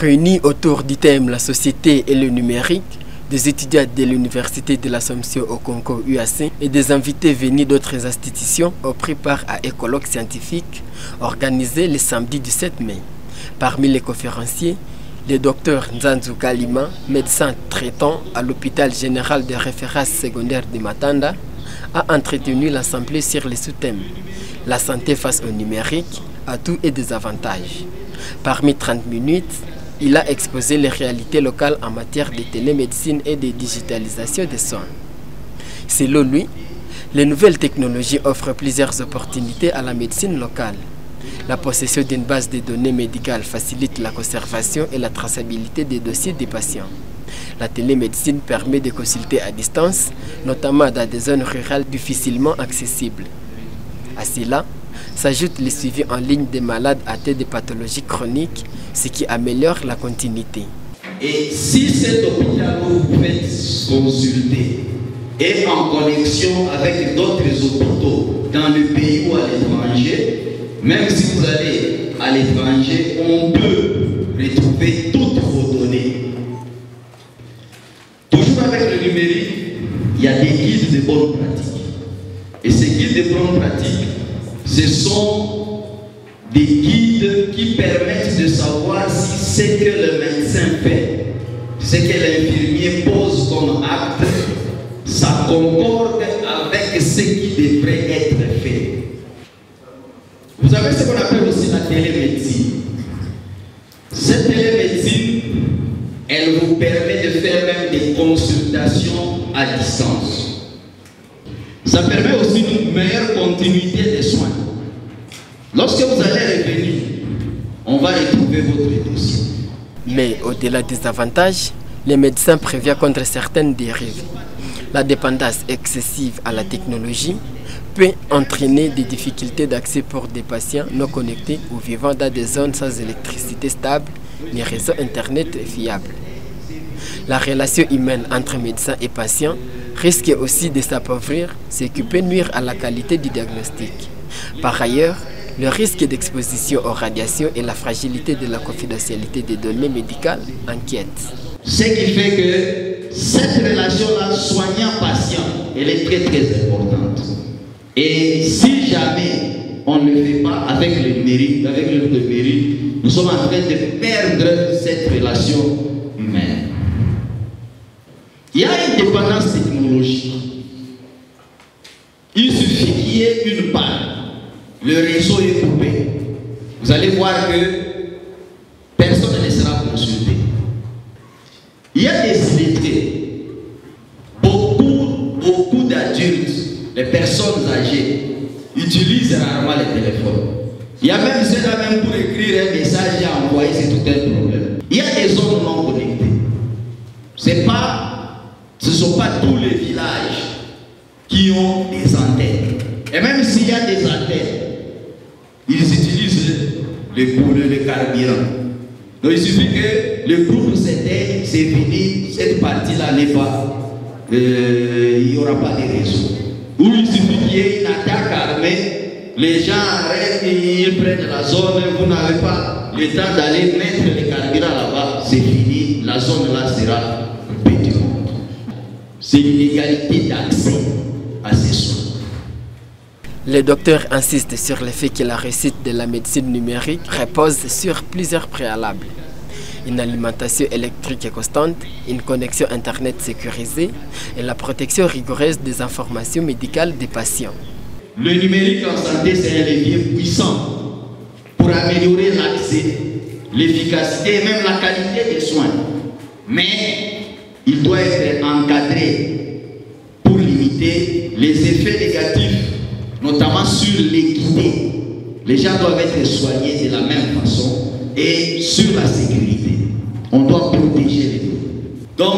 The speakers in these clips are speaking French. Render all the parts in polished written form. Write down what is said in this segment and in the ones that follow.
Réunis autour du thème La société et le numérique, des étudiants de l'Université de l'Assomption au Congo UAC et des invités venus d'autres institutions ont pris part à un colloque scientifique organisé le samedi 17 mai. Parmi les conférenciers, le docteur Nzanzu Kalima, médecin traitant à l'hôpital général de référence secondaire de Matanda, a entretenu l'assemblée sur les sous-thèmes « La santé face au numérique, atouts et désavantages ». Parmi 30 minutes, il a exposé les réalités locales en matière de télémédecine et de digitalisation des soins. Selon lui, les nouvelles technologies offrent plusieurs opportunités à la médecine locale. La possession d'une base de données médicales facilite la conservation et la traçabilité des dossiers des patients. La télémédecine permet de consulter à distance, notamment dans des zones rurales difficilement accessibles. À cela s'ajoute le suivi en ligne des malades atteints de pathologies chroniques, ce qui améliore la continuité. Et si cet hôpital où vous faites consulter est en connexion avec d'autres hôpitaux dans le pays ou à l'étranger, même si vous allez à l'étranger, on peut retrouver toutes vos données. Toujours avec le numérique, il y a des guides de bonnes pratiques. Et ces guides de bonnes pratiques, ce sont des guides qui permettent de savoir si ce que le médecin fait, ce que l'infirmier pose comme acte, ça concorde avec ce qui devrait être fait. Vous avez ce qu'on appelle aussi la télémédecine. Cette télémédecine, elle vous permet de faire même des consultations à distance. Ça permet aussi une meilleure continuité des soins. Lorsque vous allez revenir, on va retrouver votre dossier. Mais au-delà des avantages, les médecins préviennent contre certaines dérives. La dépendance excessive à la technologie peut entraîner des difficultés d'accès pour des patients non connectés ou vivant dans des zones sans électricité stable ni réseau internet fiable. La relation humaine entre médecins et patients risque aussi de s'appauvrir, ce qui peut nuire à la qualité du diagnostic. Par ailleurs, le risque d'exposition aux radiations et la fragilité de la confidentialité des données médicales inquiètent. Ce qui fait que cette relation-là, soignant-patient, elle est très très importante. Et si jamais on ne le fait pas avec le numérique, nous sommes en train de perdre cette relation humaine. Il y a une dépendance technologique. Il suffit qu'il y ait une panne. Le réseau est coupé. Vous allez voir que personne ne sera consulté. Il y a des illettrés. Beaucoup d'adultes, les personnes âgées, utilisent rarement les téléphones. Il y a même ceux-là même pour écrire un message et envoyer, c'est tout un problème. Il y a des zones non connectées. Ce ne sont pas tous les villages qui ont des antennes. Et même s'il y a des antennes, ils utilisent le carburant. Donc il suffit que le groupe s'éteigne, c'est fini, cette partie-là n'est pas, il n'y aura pas de réseau. Ou il suffit qu'il y ait une attaque armée, les gens arrêtent, ils prennent la zone, vous n'avez pas le temps d'aller mettre le carburant là-bas, c'est fini, la zone là sera pétue. C'est une égalité d'accès à ces soins. Le docteur insiste sur le fait que la réussite de la médecine numérique repose sur plusieurs préalables. Une alimentation électrique constante, une connexion Internet sécurisée et la protection rigoureuse des informations médicales des patients. Le numérique en santé, c'est un levier puissant pour améliorer l'accès, l'efficacité et même la qualité des soins. Mais il doit être encadré pour limiter les effets négatifs, notamment sur l'équité. Les gens doivent être soignés de la même façon et sur la sécurité. On doit protéger les données. Donc,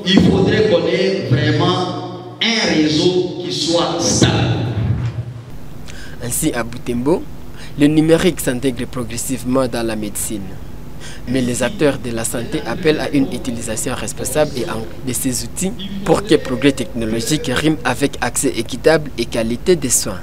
il faudrait qu'on ait vraiment un réseau qui soit stable. Ainsi, à Butembo, le numérique s'intègre progressivement dans la médecine. Mais les acteurs de la santé appellent à une utilisation responsable de ces outils pour que progrès technologique rime avec accès équitable et qualité des soins.